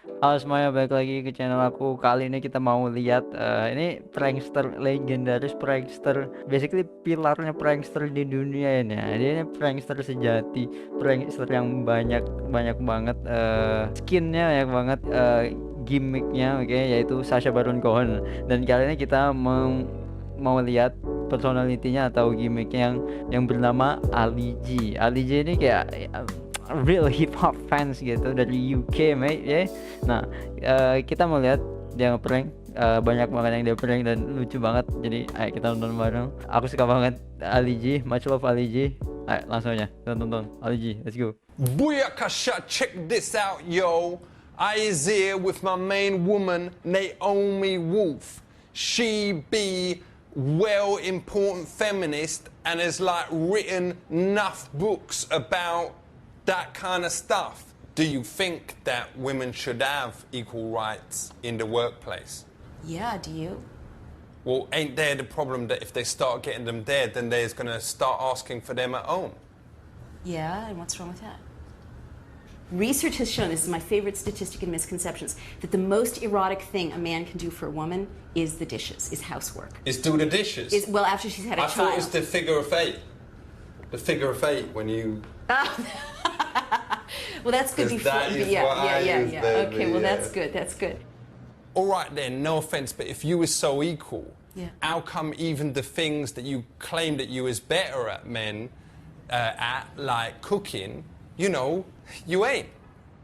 Halo semuanya, balik lagi ke channel aku. Kali ini kita mau lihat ini prankster legendaris, prankster basically pilarnya prankster di dunia ini. Dia ini prankster sejati, prankster yang banyak banyak banget skinnya, banyak banget gimmicknya, oke, yaitu Sacha Baron Cohen. Dan kali ini kita mau lihat personalitinya atau gimmicknya yang bernama Ali G. Ali G ini kayak real hip hop fans gitu dari UK, mate, ya. Nah, kita mau lihat dia ngeprank, banyak banget yang dia prank dan lucu banget. Jadi ayo kita nonton bareng. Aku suka banget Ali G, much love Ali G. Ayo langsung aja kita tonton Ali G, let's go. Booyakasha, check this out, yo. I is here with my main woman, Naomi Wolf. She be well important feminist and has like written enough books about that kind of stuff. Do you think that women should have equal rights in the workplace? Yeah, do you? Well, ain't there the problem that if they start getting them there, then they're going to start asking for them at home? Yeah, and what's wrong with that? Research has shown, this is my favorite statistic in misconceptions, that the most erotic thing a man can do for a woman is the dishes, is housework. Is do the dishes? Well, after she's had a I child. thought it was the figure of eight. The figure of eight when you... Well, that's good before. That is yeah. baby, Okay, well, yeah. that's good. All right then, no offense, but if you were so equal, Yeah. how come even the things that you claim that you was better at men, at like cooking, you know, you ain't?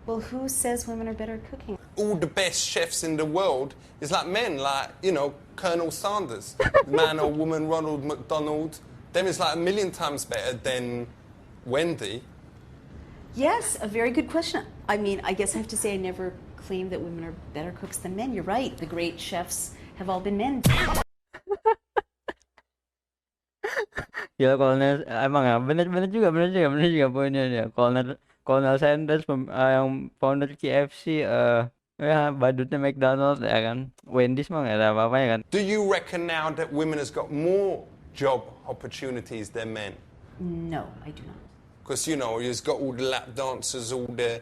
Well, who says women are better at cooking? All the best chefs in the world is like men, like, you know, Colonel Sanders, man or woman, Ronald McDonald. Them is like a million times better than Wendy. Yes, a very good question. I mean, I guess I have to say I never claimed that women are better cooks than men. You're right. The great chefs have all been men. Ya Kolonel, emang ya bener juga poinnya dia. Kolonel Sanders yang founder KFC, ya badutnya McDonald ya kan. Wendy's mah nggak ada apa-apanya kan. Do you reckon now that women has got more job opportunities than men? No, I do not. Because, you know, you've got all the lap dancers, all the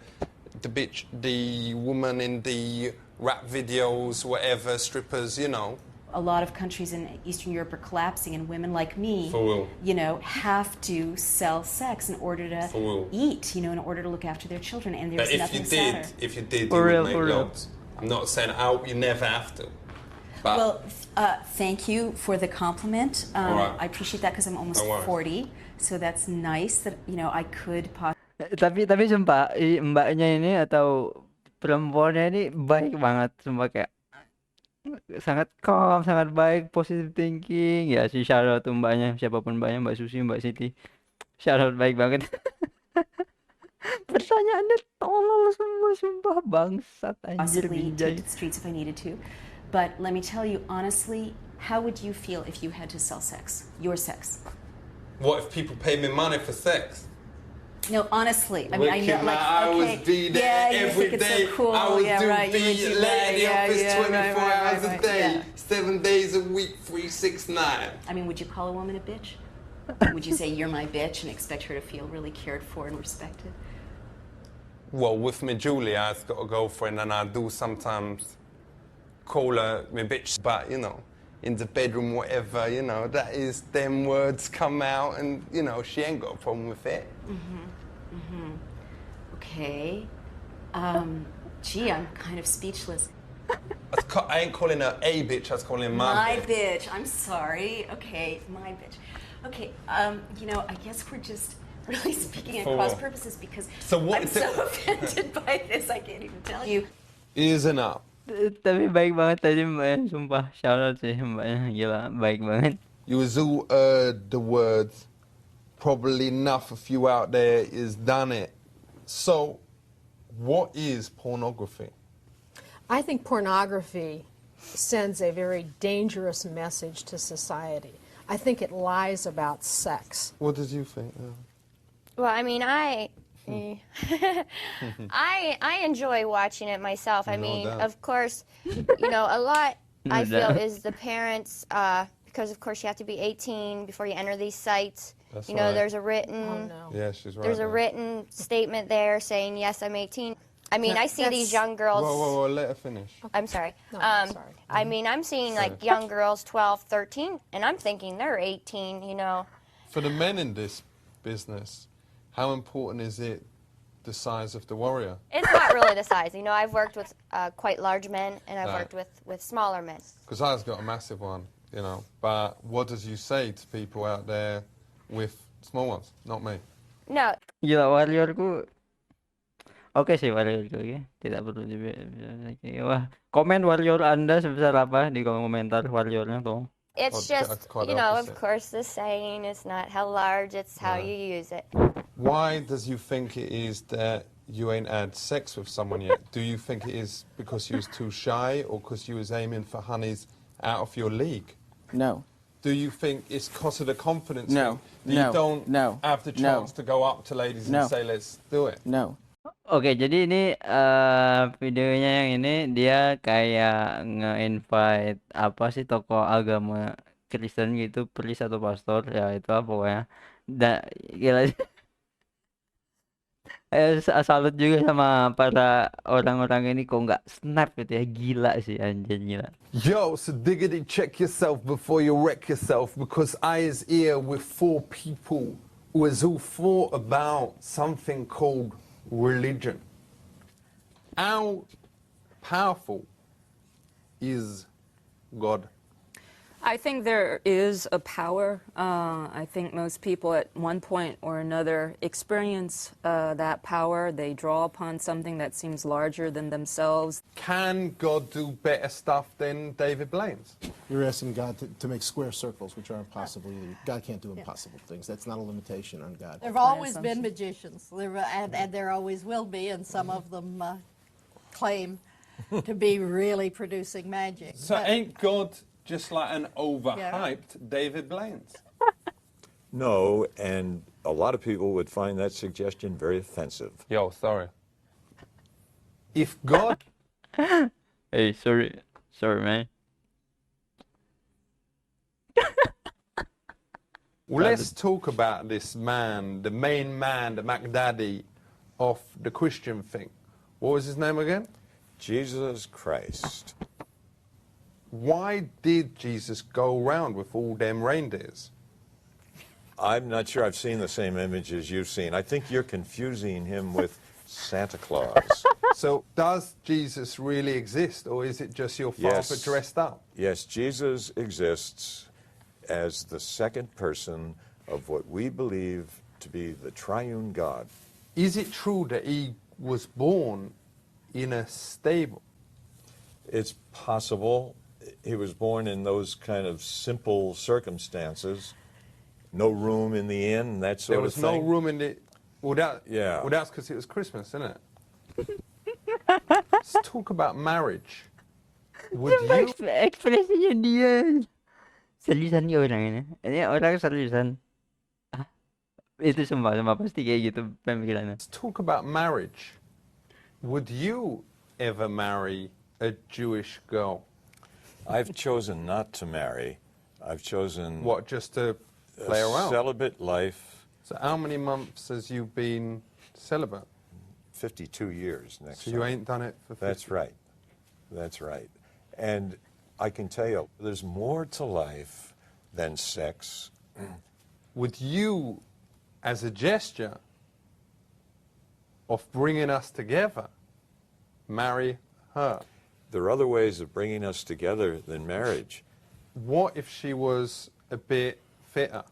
woman in the rap videos, whatever, strippers, you know. A lot of countries in Eastern Europe are collapsing, and women like me, For real. you know, have to sell sex in order to For real. eat, you know, in order to look after their children. And there's But nothing sadder. if you did, For you real, would for make real. loads. I'm not saying you never have to. But Well, thank you for the compliment. All right. I appreciate that because I'm almost No worries. 40, so that's nice that, you know, I could possibly. Tapi sumpah mbaknya ini atau perempuannya ini baik banget, sumpah, kayak sangat calm, sangat baik, positive thinking. Ya si shout out tuh mbaknya, siapapun mbaknya, Mbak Susi, Mbak Siti, shout out, baik banget. Pertanyaannya tolol semua, sumpah, bangsat anjir Possibly Binjai. take to the streets if I needed to. But let me tell you honestly, how would you feel if you had to sell sex? Your sex? what if people pay me money for sex? No, honestly. I mean, I know, Wicked, like, man, I okay. would be there Yeah, you every think it's day. so cool. I would Yeah, do right. You would be do late that. in the Yeah, office yeah, 24 hours a right, day, yeah. 7 days a week, 369. I mean, would you call a woman a bitch? Would you say you're my bitch and expect her to feel really cared for and respected? Well, with me Julie, I've got a girlfriend, and I do sometimes call her my bitch, but, you know, in the bedroom, whatever, you know, that is, them words come out, and, you know, she ain't got a problem with it. Okay. Gee, I'm kind of speechless. I ain't calling her a bitch, I was calling her my bitch. bitch. I'm sorry. Okay, my bitch. Okay, you know, I guess we're just really speaking at For cross what? purposes because So what I'm is it- so offended by this, I can't even tell you. Isn't up. Tapi baik banget tadi mbaknya, sumpah, shout out sih mbaknya, gila, baik banget. You was all the words. Probably enough a few out there is done it. So, what is pornography? I think pornography sends a very dangerous message to society. I think it lies about sex. What did you think? Well, I mean, I enjoy watching it myself. I No mean, doubt. of course, you know, a lot I No feel doubt. is the parents, because of course you have to be 18 before you enter these sites. That's You know, right. there's a Oh written, no. Yeah, she's right. there's a there. written statement there saying, yes, I'm 18. I mean, I see these young girls. Whoa, let her finish. I'm sorry. No, I'm sorry. I mean, I'm seeing like young girls, 12, 13, and I'm thinking they're 18, you know. For the men in this business, how important is it the size of the warrior? It's not really the size. You know, I've worked with quite large men, and I've worked with smaller men. Because I've got a massive one, you know. But what does you say to people out there with small ones? Not me. No. Gila, warriorku. Oke sih warriorku ya. Tidak perlu wah, komen warrior Anda sebesar apa di komentar warriornya tuh. It's just, you know, of course, the saying is not how large, it's how you use it. Why does you think it is that you ain't had sex with someone yet? Do you think it is because you was too shy or because you was aiming for honeys out of your league? No. Do you think it's because of the confidence No. thing that you don't have the chance to go up to ladies and say, let's do it? No. Oke, jadi ini videonya yang ini dia kayak nge-invite apa sih tokoh agama Kristen gitu, priest atau pastor ya itu apa pokoknya. Gila. Salut juga sama para orang-orang ini kok nggak snap gitu ya, gila sih anjir gila. Yo, so diggity check yourself before you wreck yourself, because I is here with 4 people who has all thought about something called religion. How powerful is God? I think there is a power. I think most people at one point or another experience that power. They draw upon something that seems larger than themselves. Can God do better stuff than David Blaine's? You're asking God to make square circles, which are impossible. God can't do impossible things. That's not a limitation on God. There have always been magicians, and there always will be, and some of them claim to be really producing magic. So ain't God just like an overhyped David Blaine's? No, and a lot of people would find that suggestion very offensive. Yo, sorry. If God... Hey, sorry man. Well, let's talk about this man, the main man, the MacDaddy of the Christian thing. What was his name again? Jesus Christ. Why did Jesus go around with all them reindeers? I'm not sure I've seen the same image as you've seen. I think you're confusing him with Santa Claus. So does Jesus really exist, or is it just your father dressed up? Yes, Jesus exists as the second person of what we believe to be the triune God. Is it true that he was born in a stable? It's possible. He was born in those kind of simple circumstances. No room in the inn, that sort of thing. There was no room in the... Well, that's because it was Christmas, isn't it? Let's talk about marriage. Would you... Ekspresinya dia. Seriusan ya orang ini. Ini orang seriusan. Itu sumpah pasti kayak gitu pemikirannya. Let's talk about marriage. Would you ever marry a Jewish girl? I've chosen not to marry. I've chosen... What, just to play around? Celibate life. So how many months has you been celibate? 52 years next So you ain't done it for 50? That's right. That's right. And I can tell you, there's more to life than sex. Would you, as a gesture of bringing us together, marry her? There are other ways of bringing us together than marriage. What if she was a bit fitter?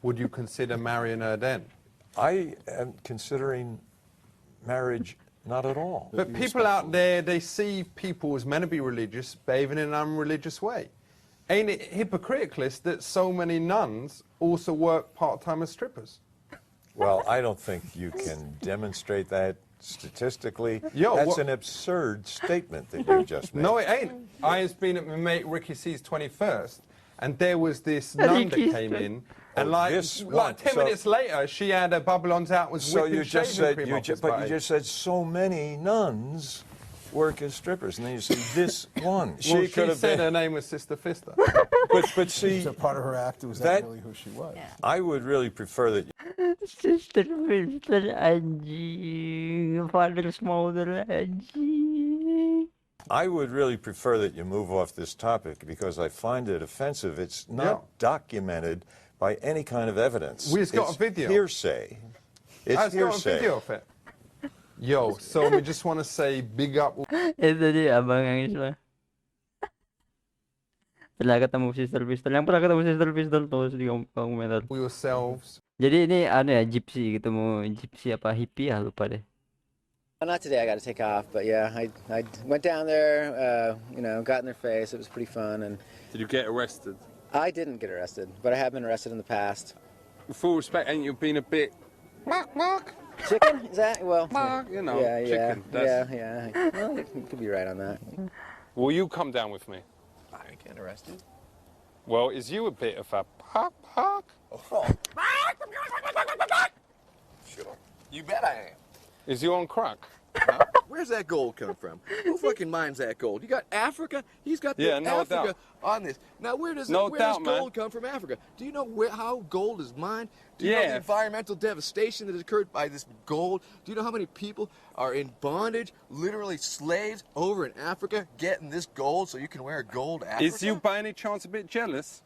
Would you consider marrying her then? I am considering marriage not at all. But people out there, they see people as meant to be religious, behaving in an unreligious way. Ain't it hypocritical that so many nuns also work part-time as strippers? Well, I don't think you can demonstrate that statistically. Yo, that's an absurd statement that you just made. No, it ain't. I has been at my mate Ricky C's 21st, and there was this nun that came in, and like 10 minutes later, she had her bubble-ons out, was whipping shaving cream off his body. But you just said so many nuns. work as strippers, and then you see this one. She She could have said her been. name was Sister Fister. But see, So part of her act was that- that really who she was. I would really prefer that. Sister, anjing. Father's mother, anjing. I would really prefer that you move off this topic because I find it offensive. It's not Yeah. documented by any kind of evidence. We've got It's a video. Hearsay. It's I've got a hearsay. video of it. Yo, so we just want to say big up. Itu dia abangan Islam. Pernah ketemu Sister Pistol. Yang pernah ketemu Sister Pistol tuh di komentar. Yourselves. Jadi ini anu ya, gypsy, ketemu gypsy apa hippie ya, lupa deh. Not today, I got to take off, but yeah, I went down there, you know, got in their face, it was pretty fun, and... Did you get arrested? I didn't get arrested, but I have been arrested in the past. With full respect, ain't you been a bit... Mark? Chicken? Is that? Well... Mark, you know, yeah, chicken. yeah. Well, you could be right on that. Will you come down with me? I get arrested? Well, is you a bit of a park? Oh. Sure. You bet I am. Is you on crack? Where's that gold come from? Who fucking mines that gold? You got Africa? He's got Yeah, no Africa doubt. on this. Now, where does No where doubt, does gold man. come from Africa? Do you know how gold is mined? Do you know Yeah. the environmental devastation that has occurred by this gold? Do you know how many people are in bondage, literally slaves, over in Africa, getting this gold so you can wear a gold Africa? Is you by any chance a bit jealous?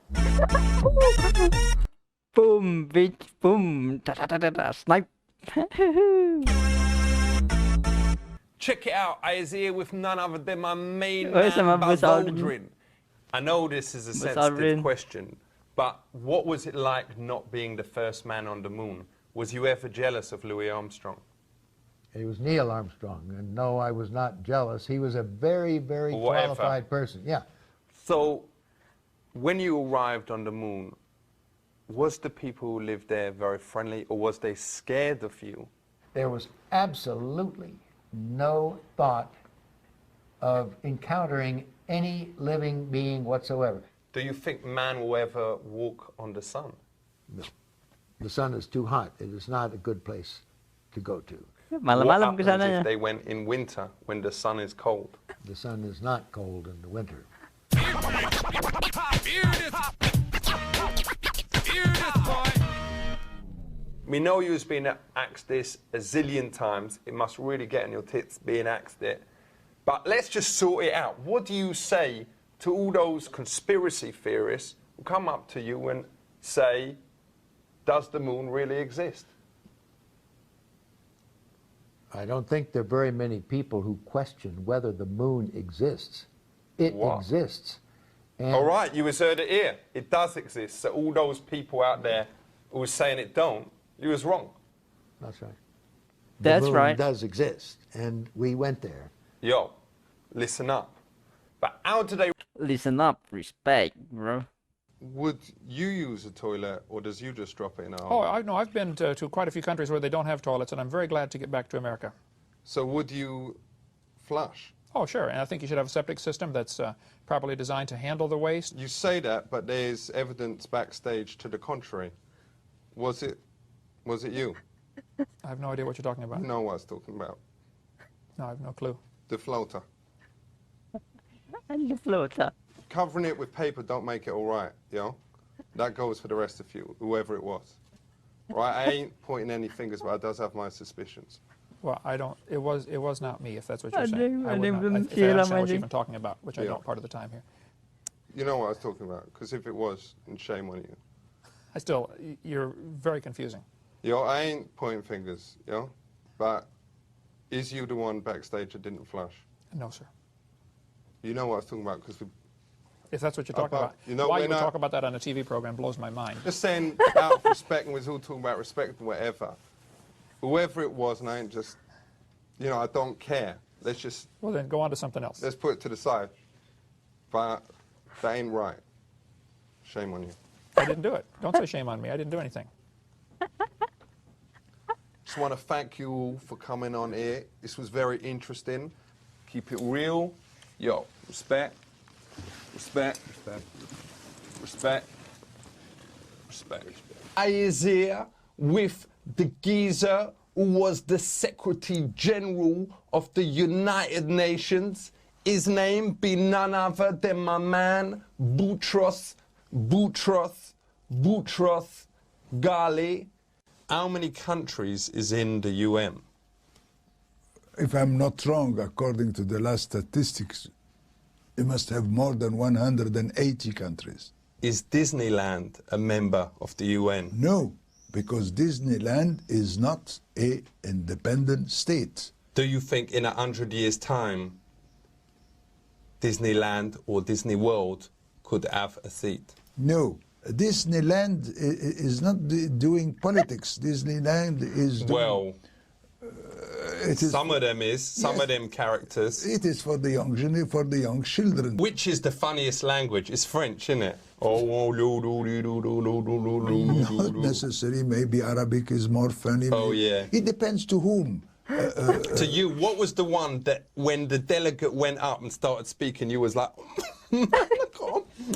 Boom, bitch, boom. Da da da da da. Snipe. Check it out, I is here with none other than my main Where's man, my Buzz Aldrin? Baldrin. I know this is a Buzz sensitive Aldrin. question, but what was it like not being the first man on the moon? Was you ever jealous of Louis Armstrong? It was Neil Armstrong, and no, I was not jealous. He was a very, very Whatever. qualified person. Yeah. So, when you arrived on the moon, was the people who lived there very friendly, or was they scared of you? There was absolutely no thought of encountering any living being whatsoever. Do you think man will ever walk on the sun? No. The sun is too hot. It is not a good place to go to. Malam-malam What ke happens sananya. if they went in winter when the sun is cold? The sun is not cold in the winter. We know you've been asked this a zillion times. It must really get on your tits being asked it. But let's just sort it out. What do you say to all those conspiracy theorists who come up to you and say, does the moon really exist? I don't think there are very many people who question whether the moon exists. It What? exists. And All right, you was heard it here. It does exist. So all those people out there who was saying it don't, you was wrong. That's right. That's the moon right. does exist, and we went there. Yo, listen up. But how do they... Listen up, respect, bro. Would you use a toilet, or does you just drop it in a Oh, hole? I've been to quite a few countries where they don't have toilets, and I'm very glad to get back to America. So would you flush? Oh, sure, and I think you should have a septic system that's properly designed to handle the waste. You say that, but there's evidence backstage to the contrary. Was it you? I have no idea what you're talking about. You know what I was talking about. No, I have no clue. The floater. And the floater. Covering it with paper don't make it all right, yo. That goes for the rest of you, whoever it was. Right, I ain't pointing any fingers, but I does have my suspicions. Well, I don't. It was not me, if that's what you're I saying. didn't- I I would didn't not. even If I see it on understand my what you're thing. even talking about, which I Yeah. don't part of the time here. You know what I was talking about, because if it was, then shame on you. You're very confusing. Yo, I ain't pointing fingers, yo. But is you the one backstage that didn't flush? No, sir. You know what I was talking about, because If that's what you're talking about, you know, why we're you would not- talk about that on a TV program blows my mind. just saying out of respect, and we're all talking about respect and whatever. Whoever it was, and I ain't just, you know, I don't care. Let's just, Well, then go on to something else. let's put it to the side. But that ain't right. Shame on you. I didn't do it. Don't say shame on me. I didn't do anything. Just want to thank you all for coming on here. This was very interesting. Keep it real. Yo, respect. Respect. Respect. Respect. Respect. I is here with the geezer who was the Secretary General of the United Nations. His name be none other than my man, Boutros Ghali. How many countries is in the UN? If I'm not wrong, according to the last statistics, you must have more than 180 countries. Is Disneyland a member of the UN? No, because Disneyland is not an independent state. Do you think in 100 years' time, Disneyland or Disney World could have a seat? No. Disneyland is not doing politics. Disneyland is doing... Well, some of them is, some yes, of them characters. It is for the young children. Which is the funniest language? It's French, isn't it? Not necessary. Maybe Arabic is more funny. Oh, yeah. It depends to whom. To you, what was the one that when the delegate went up and started speaking, you was like,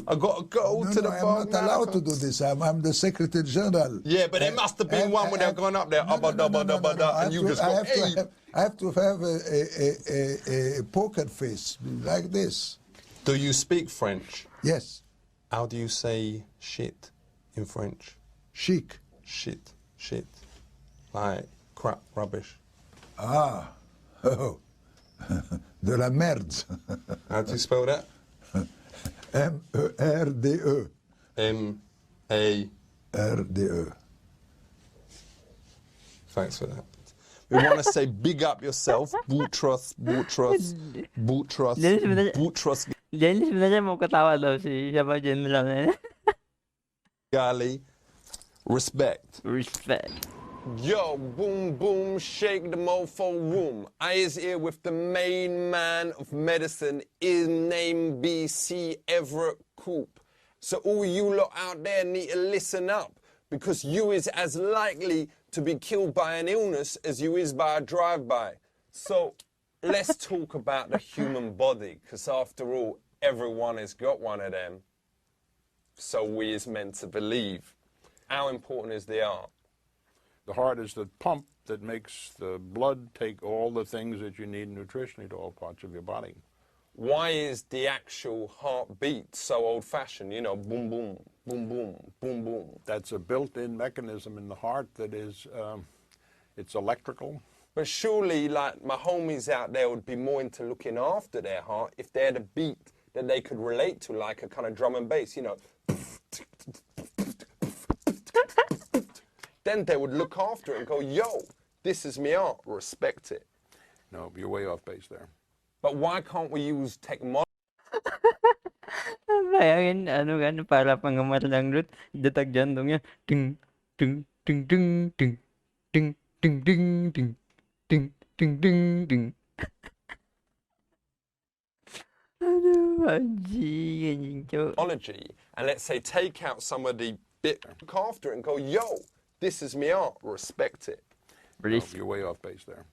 I got to go to the bar. I'm not allowed to do this. I'm the Secretary General. Yeah, but there must have been one when they're going up there, and you just go, hey. I have to have a poker face like this. Do you speak French? Yes. How do you say shit in French? Chic. Shit. Like crap, rubbish. Ah. Oh. De la merde. How do you spell that? M-E-R-D-E. M-A-R-D-E. Thanks for that. We want to say big up yourself, Boutros. Jadi sebenarnya mau ketawa loh si siapa jenderalnya. Ghali, respect. Respect. Yo, boom, boom, shake the mofo room. I is here with the main man of medicine. His name be C. Everett Koop. So all you lot out there need to listen up, because you is as likely to be killed by an illness as you is by a drive-by. So let's talk about the human body, because after all, everyone has got one of them. So we is meant to believe. How important is the heart? The heart is the pump that makes the blood take all the things that you need nutritionally to all parts of your body. Why is the actual heartbeat so old-fashioned? You know, boom, boom, boom, boom, boom, boom. That's a built-in mechanism in the heart that is, it's electrical. But surely, like, my homies out there would be more into looking after their heart if they had a beat that they could relate to, like a kind of drum and bass, you know. Then they would look after it and go, yo, this is me heart, respect it. No, you're way off base there. But why can't we use technology? Bayangin, ano kan, para penggemar dangdut, detak jantungnya, ting, ting, ting, ting, ting, ting, ting, ting, ting, ting, ting, ting, ting. Aduh, anjing, Technology, and let's say take out some of the bit, look after it and go, yo, this is me art, respect it. No, you're way off base there.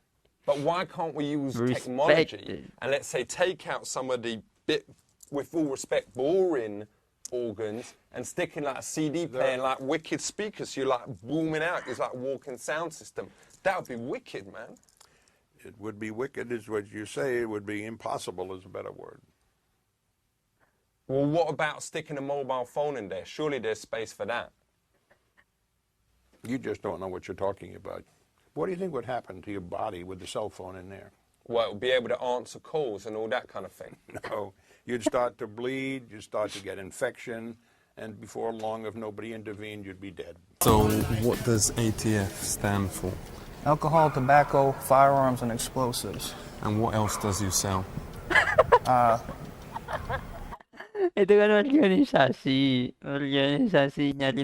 But why can't we use technology and let's say take out some of the bit, with all respect, boring organs and stick in like a CD player and like wicked speakers, so you're like booming out, it's like a walking sound system. That would be wicked, man. It would be wicked is what you say, it would be impossible is a better word. Well, what about sticking a mobile phone in there? Surely there's space for that. You just don't know what you're talking about. What do you think would happen to your body with the cell phone in there? Well, it would be able to answer calls and all that kind of thing. No, you'd start to bleed, you'd start to get infection, and before long, if nobody intervened, you'd be dead. So what does ATF stand for? Alcohol, tobacco, firearms, and explosives. And what else does you sell? Itu kan organisasi nyari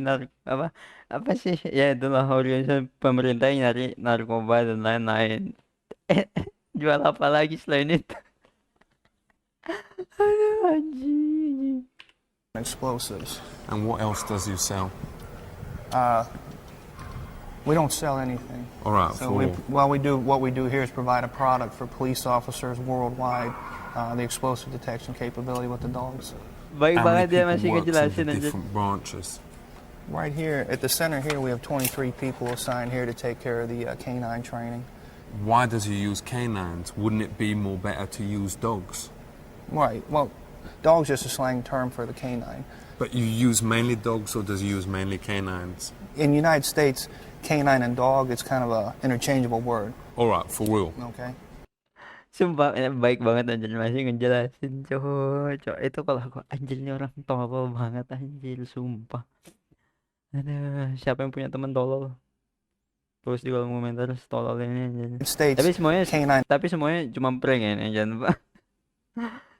apa sih ya, itulah organisasi pemerintah yang nyari narkoba dan lain-lain. Jual apa lagi selain itu? Aduh, anjing. Explosives. And what else does you sell? We don't sell anything. All right. So what we do here is provide a product for police officers worldwide, the explosive detection capability with the dogs. Baik How many banget dia people masih works in ngejelasin the aja. different branches? Right here, at the center here, we have 23 people assigned here to take care of the canine training. Why does he use canines? Wouldn't it be more better to use dogs? Right, well, dog's just a slang term for the canine. But you use mainly dogs or does he use mainly canines? In the United States, canine and dog, it's kind of a interchangeable word. Alright, for real. Okay. Sumpah baik banget anjir masih ngejelasin cowok. Itu kalau aku anjir ini orang tolol banget anjir sumpah. Aduh, siapa yang punya teman tolol? Terus di kolom komentar tolol ini anjir. Tapi semuanya cuma prank ya jangan lupa.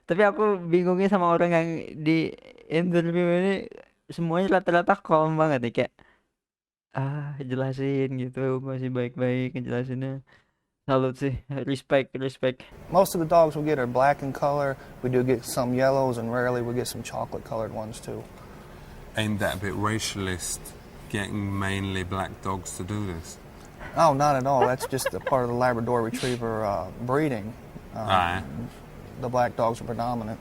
Tapi aku bingungnya sama orang yang di interview ini semuanya rata-rata calm banget nih kayak jelasin gitu masih baik-baik ngejelasinnya. Salut sih, respect. Most of the dogs we get are black in color. We do get some yellows, and rarely we get some chocolate-colored ones too. Ain't that a bit racialist, getting mainly black dogs to do this? Oh, not at all. That's just a part of the Labrador Retriever breeding. The black dogs are predominant.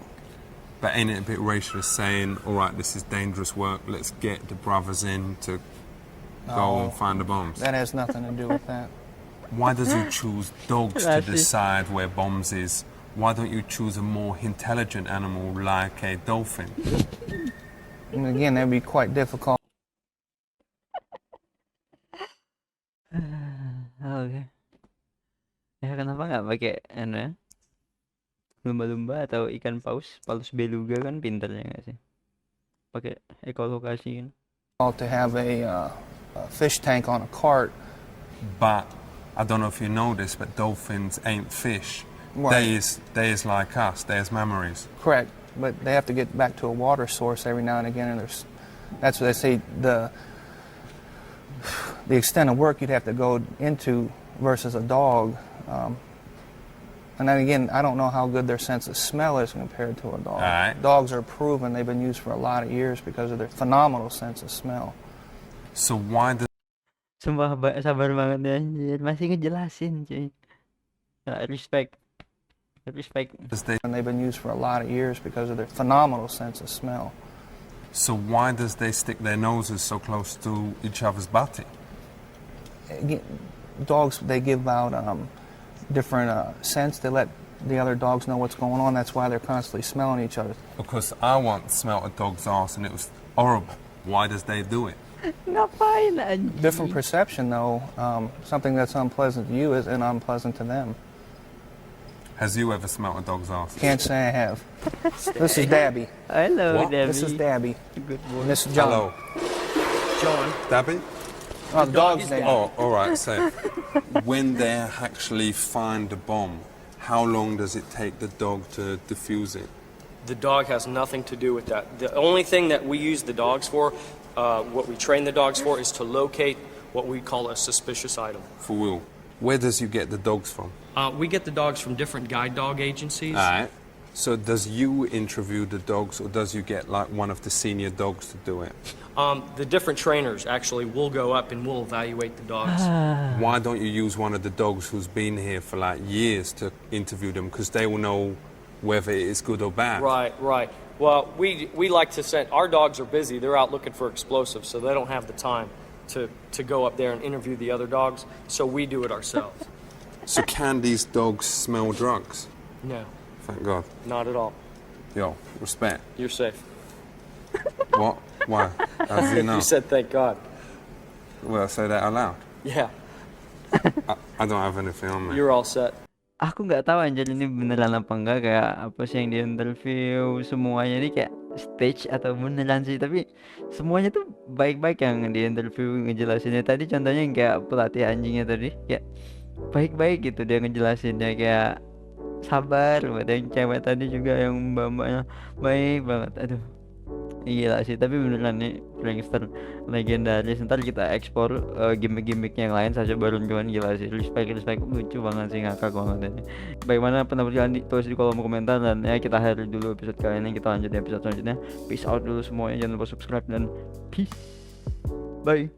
But ain't it a bit racialist saying, all right, this is dangerous work, let's get the brothers in to go and find the bombs? That has nothing to do with that. Why does he choose dogs to decide where bombs is? Why don't you choose a more intelligent animal like a dolphin? And again, that would be quite difficult. Oke. Ya kenapa nggak pakai lumba-lumba atau ikan paus beluga kan pinternya nggak sih? Pakai ekolokasi kan. To have a fish tank on a cart. But I don't know if you know this, but dolphins ain't fish. Right. They is like us. They is mammaries. Correct, but they have to get back to a water source every now and again, and that's what they say the extent of work you'd have to go into versus a dog. And then again, I don't know how good their sense of smell is compared to a dog. Right. Dogs are proven they've been used for a lot of years because of their phenomenal sense of smell. So why does Sumpah sabar banget ya anjir masih ngejelasin cuy. Respect. And they've been used for a lot of years because of their phenomenal sense of smell. So why does they stick their noses so close to each other's body? Dogs, they give out different scents. They let the other dogs know what's going on. That's why they're constantly smelling each other. Because I once smelt a dog's ass and it was horrible. Why does they do it? Ngapain anjir? Different perception though. Something that's unpleasant to you is unpleasant to them. Has you ever smelt a dog's ass? Can't say I have. This is Dabby. Hello, What? Dabby. This is Dabby. Good boy. And this is John. Hello. John. Dabby? Oh, the dog's name. Oh, all right. So, when they actually find the bomb, how long does it take the dog to defuse it? The dog has nothing to do with that. The only thing that we use the dogs for, what we train the dogs for, is to locate what we call a suspicious item. For real. Where does you get the dogs from? We get the dogs from different guide dog agencies. All right. So does you interview the dogs, or does you get like one of the senior dogs to do it? The different trainers actually will go up and will evaluate the dogs. Why don't you use one of the dogs who's been here for like years to interview them? Because they will know whether it is good or bad. Right. Well, we like to send, our dogs are busy. They're out looking for explosives, so they don't have the time to go up there and interview the other dogs. So we do it ourselves. So can these dogs smell drugs? No. Thank God. Not at all. Yo, respect. You're safe. What? Why? How do you know? You said thank God. Well, say that out loud. Yeah. I don't have anything on me. You're all set. Aku nggak tahu anjir ini beneran apa enggak, kayak apa sih yang di interview semuanya ini kayak stage atau beneran sih, tapi semuanya tuh baik-baik yang di interview ngejelasinnya. Tadi contohnya yang kayak pelatih anjingnya tadi kayak baik-baik gitu dia ngejelasinnya, kayak sabar. Ada yang cewek tadi juga yang mbak-mbaknya baik banget. Aduh gila sih, tapi beneran nih Prankster legendaris. Ntar kita ekspor gimmick-gimmicknya yang lain saja baru cuman gila sih. Respect, lucu banget sih, ngakak banget ini. Bagaimana pendapat kalian tulis di kolom komentar, dan ya kita akhiri dulu episode kali ini, kita lanjut di episode selanjutnya. Peace out dulu semuanya, jangan lupa subscribe dan peace, bye.